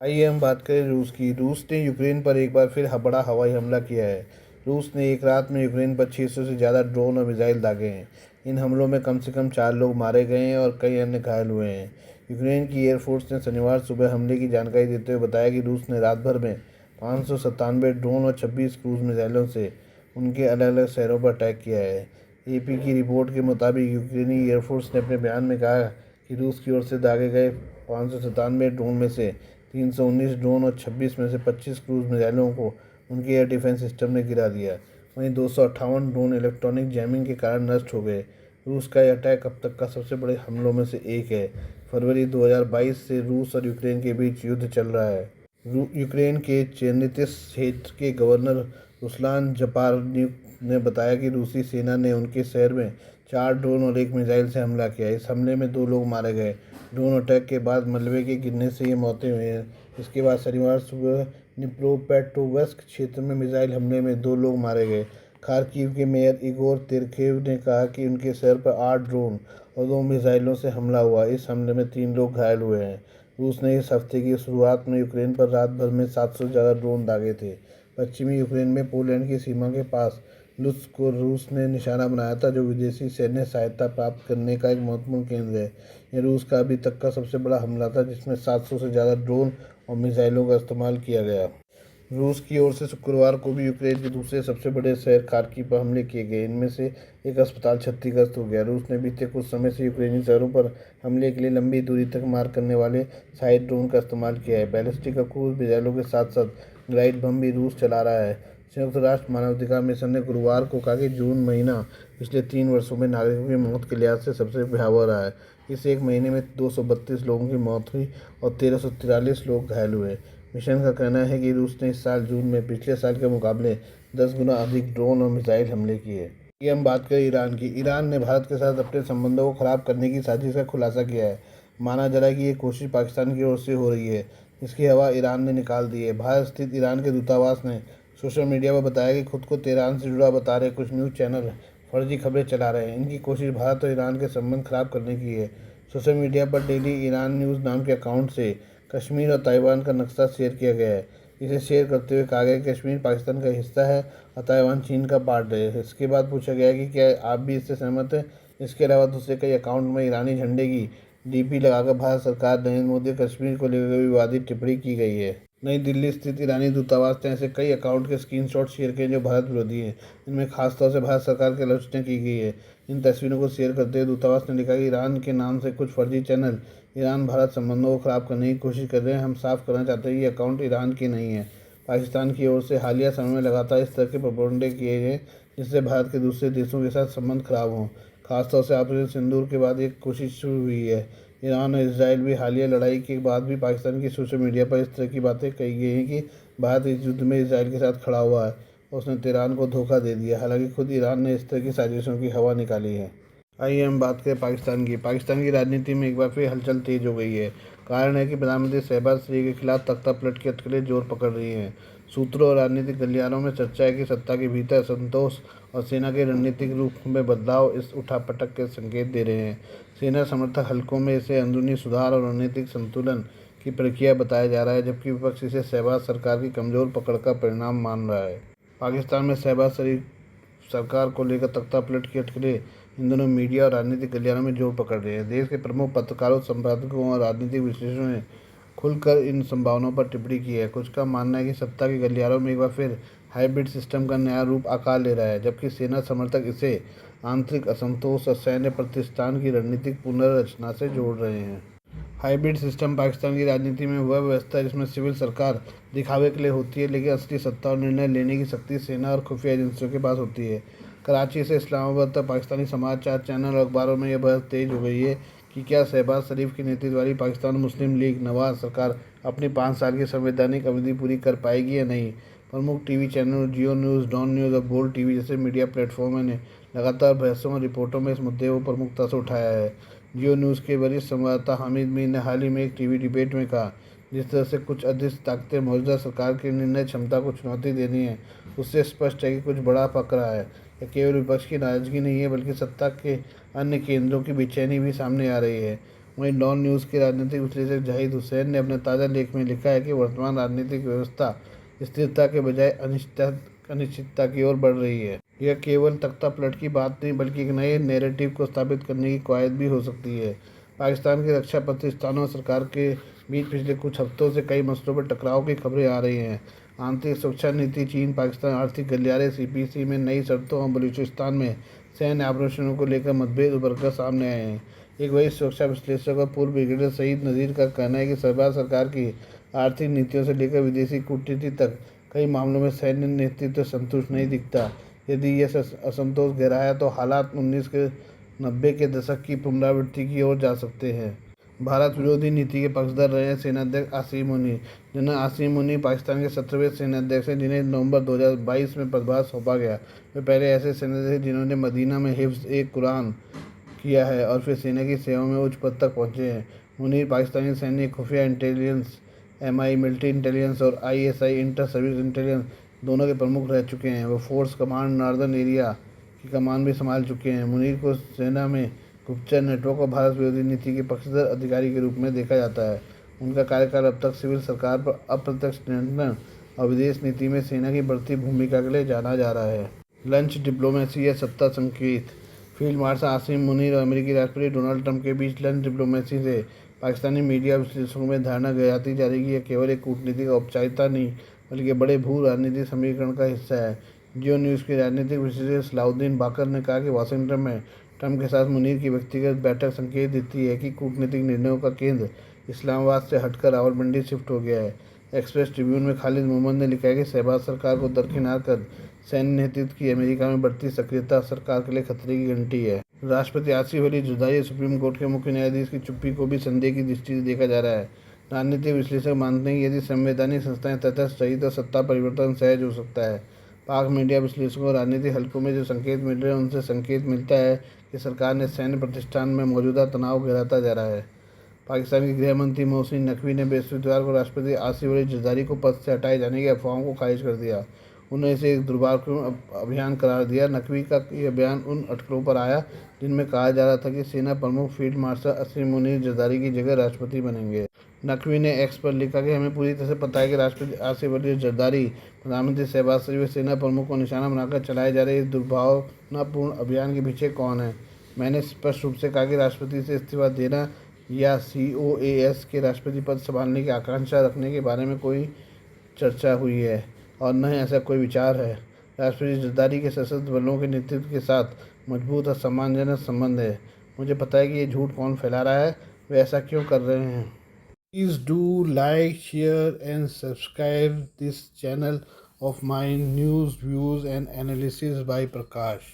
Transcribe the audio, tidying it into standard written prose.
आइए हम बात करें रूस की। रूस ने यूक्रेन पर एक बार फिर बड़ा हवाई हमला किया है। रूस ने एक रात में यूक्रेन पर 600 से ज़्यादा ड्रोन और मिसाइल दागे हैं। इन हमलों में कम से कम 4 लोग मारे गए हैं और कई अन्य घायल हुए हैं। यूक्रेन की एयरफोर्स ने शनिवार सुबह हमले की जानकारी देते हुए बताया कि रूस ने रात भर में 597 ड्रोन और 26 क्रूज मिसाइलों से उनके अलग अलग शहरों पर अटैक किया है। एपी की रिपोर्ट के मुताबिक यूक्रेनी एयरफोर्स ने अपने बयान में कहा कि रूस की ओर से दागे गए 597 ड्रोन में से 319 ड्रोन और 26 में से 25 क्रूज मिसाइलों को उनके एयर डिफेंस सिस्टम ने गिरा दिया। वहीं 258 ड्रोन इलेक्ट्रॉनिक जैमिंग के कारण नष्ट हो गए। रूस का यह अटैक अब तक का सबसे बड़े हमलों में से एक है। फरवरी 2022 से रूस और यूक्रेन के बीच युद्ध चल रहा है। यूक्रेन के चेर्नितिस क्षेत्र के गवर्नर रुस्लान जपारन्युक ने बताया कि रूसी सेना ने उनके शहर में 4 ड्रोन और 1 मिसाइल से हमला किया। इस हमले में 2 लोग मारे गए। ड्रोन अटैक के बाद मलबे के गिरने से ये मौतें हुई हैं। इसके बाद शनिवार सुबह निप्रोपेट्रोव्स्क क्षेत्र में मिसाइल हमले में 2 लोग मारे गए। खार्किव के मेयर इगोर तेरखेव ने कहा कि उनके शहर पर 8 ड्रोन और 2 मिसाइलों से हमला हुआ। इस हमले में 3 लोग घायल हुए हैं। रूस ने इस हफ्ते की शुरुआत में यूक्रेन पर रात भर में 700 से ज़्यादा ड्रोन दागे थे। पश्चिमी यूक्रेन में पोलैंड की सीमा के पास लुत्स्क को रूस ने निशाना बनाया था, जो विदेशी सैन्य सहायता प्राप्त करने का एक महत्वपूर्ण केंद्र है। यह रूस का अभी तक का सबसे बड़ा हमला था, जिसमें 700 से ज़्यादा ड्रोन और मिसाइलों का इस्तेमाल किया गया। रूस की ओर से शुक्रवार को भी यूक्रेन के दूसरे सबसे बड़े शहर खार्किव पर हमले किए गए। इनमें से एक अस्पताल क्षतिग्रस्त हो गया। रूस ने बीते कुछ समय से यूक्रेनी शहरों पर हमले के लिए लंबी दूरी तक मार करने वाले साइड ड्रोन का इस्तेमाल किया है। बैलिस्टिक और क्रूज मिसाइलों के साथ साथ ग्लाइड बम भी रूस चला रहा है। संयुक्त राष्ट्र मानवाधिकार मिशन ने गुरुवार को कहा कि जून महीना पिछले 3 वर्षों में नागरिकों की मौत के लिहाज से सबसे भयावह रहा है। इस एक महीने में 232 लोगों की मौत हुई और 1343 लोग घायल हुए। मिशन का कहना है कि रूस ने इस साल जून में पिछले साल के मुकाबले 10 गुना अधिक ड्रोन और मिसाइल हमले किए। ये हम बात करें ईरान की। ईरान ने भारत के साथ अपने संबंधों को खराब करने की साजिश का खुलासा किया है। माना जा रहा है कि ये कोशिश पाकिस्तान की ओर से हो रही है, जिसकी हवा ईरान ने निकाल दी है। भारत स्थित ईरान के दूतावास ने सोशल मीडिया पर बताया कि खुद को तेहरान से जुड़ा बता रहे कुछ न्यूज़ चैनल फर्जी खबरें चला रहे हैं। इनकी कोशिश भारत और ईरान के संबंध खराब करने की है। सोशल मीडिया पर डेली ईरान न्यूज़ नाम के अकाउंट से कश्मीर और ताइवान का नक्शा शेयर किया गया है। इसे शेयर करते हुए कहा गया कि कश्मीर पाकिस्तान का हिस्सा है और ताइवान चीन का पार्ट है। इसके बाद पूछा गया कि क्या आप भी इससे सहमत हैं। इसके अलावा दूसरे कई अकाउंट में ईरानी झंडे की डीपी लगाकर भारत सरकार नरेंद्र मोदी कश्मीर को लेकर विवादित टिप्पणी की गई है। नई दिल्ली स्थित ईरानी दूतावास ने ऐसे कई अकाउंट के स्क्रीनशॉट शेयर किए जो भारत विरोधी हैं। इनमें खासतौर से भारत सरकार की आलोचना की गई है। इन तस्वीरों को शेयर करते हुए दूतावास ने लिखा कि ईरान के नाम से कुछ फर्जी चैनल ईरान भारत संबंधों को खराब करने की कोशिश कर रहे हैं। हम साफ करना चाहते हैं कि ये अकाउंट ईरान के नहीं है। पाकिस्तान की ओर से हालिया समय में लगातार इस तरह के प्रोपेगेंडे किए गए जिससे भारत के दूसरे देशों के साथ संबंध खराब हों। खासतौर से ऑपरेशन सिंदूर के बाद एक कोशिश शुरू हुई है। ईरान और इसराइल भी हालिया लड़ाई के बाद भी पाकिस्तान की सोशल मीडिया पर इस तरह की बातें कही गई हैं कि भारत इस युद्ध में इसराइल के साथ खड़ा हुआ है और उसने तेहरान को धोखा दे दिया। हालांकि खुद ईरान ने इस तरह की साजिशों की हवा निकाली है। आइए हम बात करें पाकिस्तान की। पाकिस्तान की राजनीति में एक बार फिर हलचल तेज हो गई है। कारण है कि प्रधानमंत्री शहबाज शरीफ के खिलाफ तख्ता पलट की अटकलें जोर पकड़ रही हैं। सूत्रों और राजनीतिक गलियारों में चर्चा है कि सत्ता के भीतर असंतोष और सेना के रणनीतिक रूप में बदलाव इस उठापटक के संकेत दे रहे हैं। सेना समर्थक हलकों में इसे अंदरूनी सुधार और रणनीतिक संतुलन की प्रक्रिया बताया जा रहा है, जबकि विपक्ष इसे शहबाज सरकार की कमजोर पकड़ का परिणाम मान रहा है। पाकिस्तान में शहबाज शरीफ सरकार को लेकर तख्ता पलट की अटकलें इन दोनों मीडिया और राजनीतिक गलियारों में जोर पकड़ रहे हैं। देश के प्रमुख पत्रकारों, संपादकों और राजनीतिक विश्लेषकों ने खुलकर इन संभावनाओं पर टिप्पणी की है। कुछ का मानना है कि सत्ता के गलियारों में एक बार फिर हाइब्रिड सिस्टम का नया रूप आकार ले रहा है, जबकि सेना समर्थक इसे आंतरिक असंतोष और सैन्य प्रतिष्ठान की रणनीतिक पुनर्रचना से जोड़ रहे हैं। हाइब्रिड सिस्टम पाकिस्तान की राजनीति में वह व्यवस्था है जिसमें सिविल सरकार दिखावे के लिए होती है, लेकिन असली सत्ता और निर्णय लेने की शक्ति सेना और खुफिया एजेंसियों के पास होती है। कराची से इस्लामाबाद तक पाकिस्तानी समाचार चैनल और अखबारों में यह बहस तेज हो गई है कि क्या शहबाज शरीफ की नेतृत्व वाली पाकिस्तान मुस्लिम लीग नवाज सरकार अपनी 5 साल की संवैधानिक अवधि पूरी कर पाएगी या नहीं। प्रमुख टीवी चैनल जियो न्यूज़, डॉन न्यूज़ और बोल्ड टीवी जैसे मीडिया प्लेटफॉर्म ने लगातार बहसों और रिपोर्टों में इस मुद्दे को प्रमुखता से उठाया है। जियो न्यूज़ के वरिष्ठ संवाददाता हामिद मीर ने हाल ही में एक टीवी डिबेट में कहा, जिस तरह से कुछ अदृश्य ताकतें मौजूदा सरकार की निर्णय क्षमता को चुनौती दे रही हैं, उससे स्पष्ट है कि कुछ बड़ा पक रहा है। यह केवल विपक्ष की नाराजगी नहीं है, बल्कि सत्ता के अन्य केंद्रों की बेचैनी भी सामने आ रही है। वहीं डॉन न्यूज़ के राजनीतिक विश्लेषक जाहिद हुसैन ने अपने ताज़ा लेख में लिखा है कि वर्तमान राजनीतिक व्यवस्था स्थिरता के बजाय अनिश्चितता की ओर बढ़ रही है। यह केवल तख्ता पलट की बात नहीं बल्कि एक नए नैरेटिव को स्थापित करने की कवायद भी हो सकती है। पाकिस्तान के रक्षा प्रतिष्ठानों और सरकार के बीच पिछले कुछ हफ्तों से कई मसलों पर टकराव की खबरें आ रही हैं। आंतरिक सुरक्षा नीति, चीन पाकिस्तान आर्थिक गलियारे, सीपीसी में नई शर्तों और बलूचिस्तान में सैन्य ऑपरेशनों को लेकर मतभेद उभर कर सामने आए हैं। एक वरिष्ठ सुरक्षा विश्लेषक और पूर्व ब्रिगेडियर सईद नज़ीर का कहना है कि शहबाज सरकार की आर्थिक नीतियों से लेकर विदेशी कूटनीति तक कई मामलों में सैन्य नेतृत्व संतुष्ट नहीं दिखता। यदि यह असंतोष गहराया तो हालात 1990 के दशक की पुनरावृत्ति की ओर जा सकते हैं। भारत विरोधी नीति के पक्षधर रहे हैं सेनाध्यक्ष आसिम मुनी। जनरल आसिम मुनी पाकिस्तान के 17वें सेनाध्यक्ष हैं जिन्हें नवंबर 2022 में पदभार सौंपा गया। वे पहले ऐसे सेनाध्यक्ष जिन्होंने मदीना में हिफ्ज़ कुरान किया है और फिर सेना की सेवा में उच्च पद तक पहुंचे हैं। मुनीर पाकिस्तानी सैन्य खुफिया इंटेलिजेंस एमआई मिलिट्री इंटेलिजेंस और आईएसआई इंटर सर्विस इंटेलिजेंस दोनों के प्रमुख रह चुके हैं। वो फोर्स कमांड नॉर्दर्न एरिया की कमान भी संभाल चुके हैं। मुनीर को सेना में गुप्तचर नेटवर्क और भारत विरोधी नीति के पक्षधर अधिकारी के रूप में देखा जाता है। उनका कार्यकाल अब तक सिविल सरकार पर अप्रत्यक्ष नियंत्रण और विदेश नीति में सेना की बढ़ती भूमिका के लिए जाना जा रहा है। लंच डिप्लोमेसी या सत्ता संकेत। फील्ड मार्शल आसिम मुनीर और अमेरिकी राष्ट्रपति डोनाल्ड ट्रंप के बीच लंच डिप्लोमेसी से पाकिस्तानी मीडिया विश्लेषकों में धारणा गहराती जा रही है कि यह केवल एक कूटनीतिक औपचारिकता नहीं बल्कि बड़े भू राजनीतिक समीकरण का हिस्सा है। जियो न्यूज़ के राजनीतिक विश्लेषक सलाउद्दीन बाकर ने कहा कि वाशिंगटन में ट्रंप के साथ मुनीर की व्यक्तिगत बैठक संकेत देती है कि कूटनीतिक निर्णयों का केंद्र इस्लामाबाद से हटकर रावलपिंडी शिफ्ट हो गया है। एक्सप्रेस ट्रिब्यून में खालिद मोहम्मद ने लिखा है कि शहबाज सरकार को दरकिनार कर सैन्य नेतृत्व की अमेरिका में बढ़ती सक्रियता सरकार के लिए खतरे की घंटी है। राष्ट्रपति आसिफ अली जरदारी सुप्रीम कोर्ट के मुख्य न्यायाधीश की चुप्पी को भी संदेह की दृष्टि से देखा जा रहा है। राजनीतिक विश्लेषक मानते हैं कि यदि संवैधानिक संस्थाएं तटस्थ रही तो सत्ता परिवर्तन सहज हो सकता है। पाक मीडिया विश्लेषकों और राजनीतिक हलकों में जो संकेत मिल रहे हैं उनसे संकेत मिलता है कि सरकार ने सैन्य प्रतिष्ठान में मौजूदा तनाव गहराता जा रहा है। पाकिस्तान के गृह मंत्री मोहसिन नकवी ने बृहस्पतिवार को राष्ट्रपति आसिफ अली जरदारी को पद से हटाए जाने की अफवाहों को खारिज कर दिया। उन्होंने इसे एक दुर्भाग्यपूर्ण अभियान करार दिया। नकवी का यह बयान उन अटकलों पर आया जिनमें कहा जा रहा था कि सेना प्रमुख फील्ड मार्शल आसिम मुनीर जरदारी की जगह राष्ट्रपति बनेंगे। नकवी ने एक्स पर लिखा कि हमें पूरी तरह से पता है कि राष्ट्रपति आसिफ अली जरदारी प्रधानमंत्री शहबाज शरीफ व सेना प्रमुख को निशाना बनाकर चलाए जा रहे इस दुर्भावनापूर्ण अभियान के पीछे कौन है। मैंने स्पष्ट रूप से कहा कि राष्ट्रपति से इस्तीफा देना या COAS के राष्ट्रपति पद संभालने की आकांक्षा रखने के बारे में कोई चर्चा हुई है और न ऐसा कोई विचार है। राष्ट्रपति जरदारी के सशस्त्र बलों के नेतृत्व के साथ मजबूत और सम्मानजनक संबंध है। मुझे पता है कि ये झूठ कौन फैला रहा है, वे ऐसा क्यों कर रहे हैं। Please do like, share and subscribe this channel of my news, views and analysis by Prakash.